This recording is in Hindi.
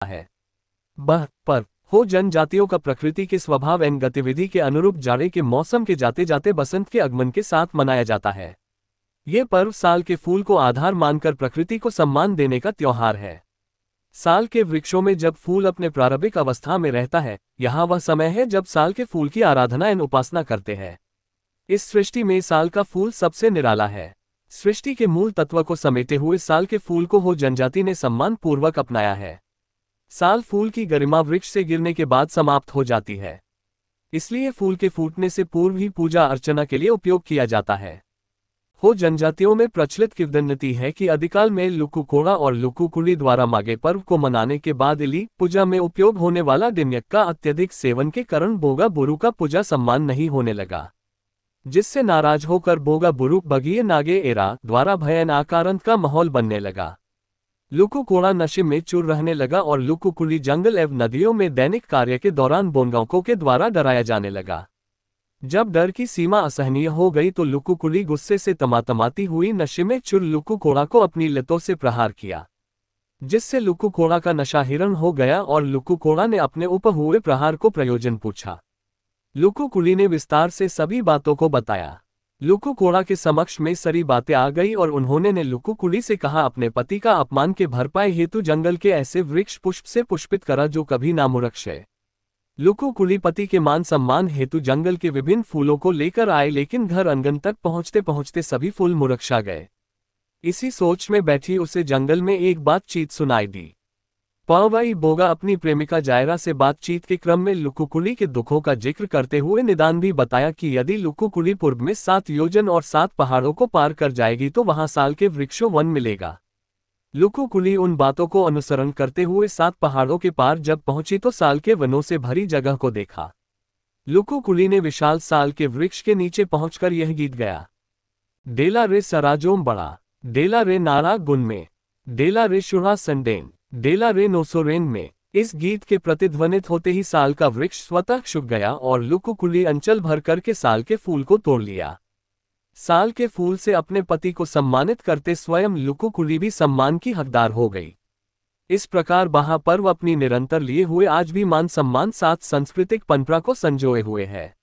है। पर हो जनजातियों का प्रकृति के स्वभाव एवं गतिविधि के अनुरूप जाड़े के मौसम के जाते जाते बसंत के आगमन के साथ मनाया जाता है। ये पर्व साल के फूल को आधार मानकर प्रकृति को सम्मान देने का त्योहार है। साल के वृक्षों में जब फूल अपने प्रारंभिक अवस्था में रहता है, यहाँ वह समय है जब साल के फूल की आराधना एवं उपासना करते हैं। इस सृष्टि में साल का फूल सबसे निराला है। सृष्टि के मूल तत्व को समेटे हुए साल के फूल को हो जनजाति ने सम्मान पूर्वक अपनाया है। साल फूल की गरिमा वृक्ष से गिरने के बाद समाप्त हो जाती है, इसलिए फूल के फूटने से पूर्व ही पूजा अर्चना के लिए उपयोग किया जाता है। हो जनजातियों में प्रचलित किंवदंती है कि आदिकाल में लुक्कुकोड़ा और लुक्कुकुली द्वारा माघे पर्व को मनाने के बाद इली पूजा में उपयोग होने वाला दिन्यक का अत्यधिक सेवन के कारण बोगा बुरु का पूजा सम्मान नहीं होने लगा, जिससे नाराज होकर बोगा बुरु बगिए नागे एरा द्वारा भयन आकारांत का माहौल बनने लगा। लुक्कुकोड़ा नशे में चूर रहने लगा और लुक्कुकुली जंगल एवं नदियों में दैनिक कार्य के दौरान बोनगांवों के द्वारा डराया जाने लगा। जब डर की सीमा असहनीय हो गई तो लुक्कुकुली गुस्से से तमातमाती हुई नशे में चुर लुक्कुकोड़ा को अपनी लतों से प्रहार किया, जिससे लुक्कुकोड़ा का नशा हिरण हो गया और लुक्कुकोड़ा ने अपने ऊपर हुए प्रहार को प्रयोजन पूछा। लुक्कुकुली ने विस्तार से सभी बातों को बताया। लुक्कुकोड़ा के समक्ष में सारी बातें आ गई और उन्होंने ने लुक्कुकुली से कहा, अपने पति का अपमान के भरपाई हेतु जंगल के ऐसे वृक्ष पुष्प से पुष्पित करा जो कभी नामुरक्ष है। लुक्कुकुली पति के मान सम्मान हेतु जंगल के विभिन्न फूलों को लेकर आए, लेकिन घर आंगन तक पहुंचते पहुंचते सभी फूल मुरझा गए। इसी सोच में बैठी उसे जंगल में एक बातचीत सुनाई दी। पावई बोगा अपनी प्रेमिका जायरा से बातचीत के क्रम में लुक्कुकुली के दुखों का जिक्र करते हुए निदान भी बताया कि यदि लुक्कुकुली पूर्व में 7 योजन और 7 पहाड़ों को पार कर जाएगी तो वहां साल के वृक्षों वन मिलेगा। लुक्कुकुली उन बातों को अनुसरण करते हुए 7 पहाड़ों के पार जब पहुंची तो साल के वनों से भरी जगह को देखा। लुक्कुकुली ने विशाल साल के वृक्ष के नीचे पहुंचकर यह गीत गाया, डेला रे सराजोम बड़ा, डेला रे नारा गुन में, डेला रे शुरा संडेन, डेला रे नोसोरेन में। इस गीत के प्रतिध्वनित होते ही साल का वृक्ष स्वतः सूख गया और लुक्कुकुली अंचल भर करके साल के फूल को तोड़ लिया। साल के फूल से अपने पति को सम्मानित करते स्वयं लुक्कुकुली भी सम्मान की हकदार हो गई। इस प्रकार बाहा पर्व अपनी निरंतर लिए हुए आज भी मान सम्मान साथ सांस्कृतिक परंपरा को संजोए हुए है।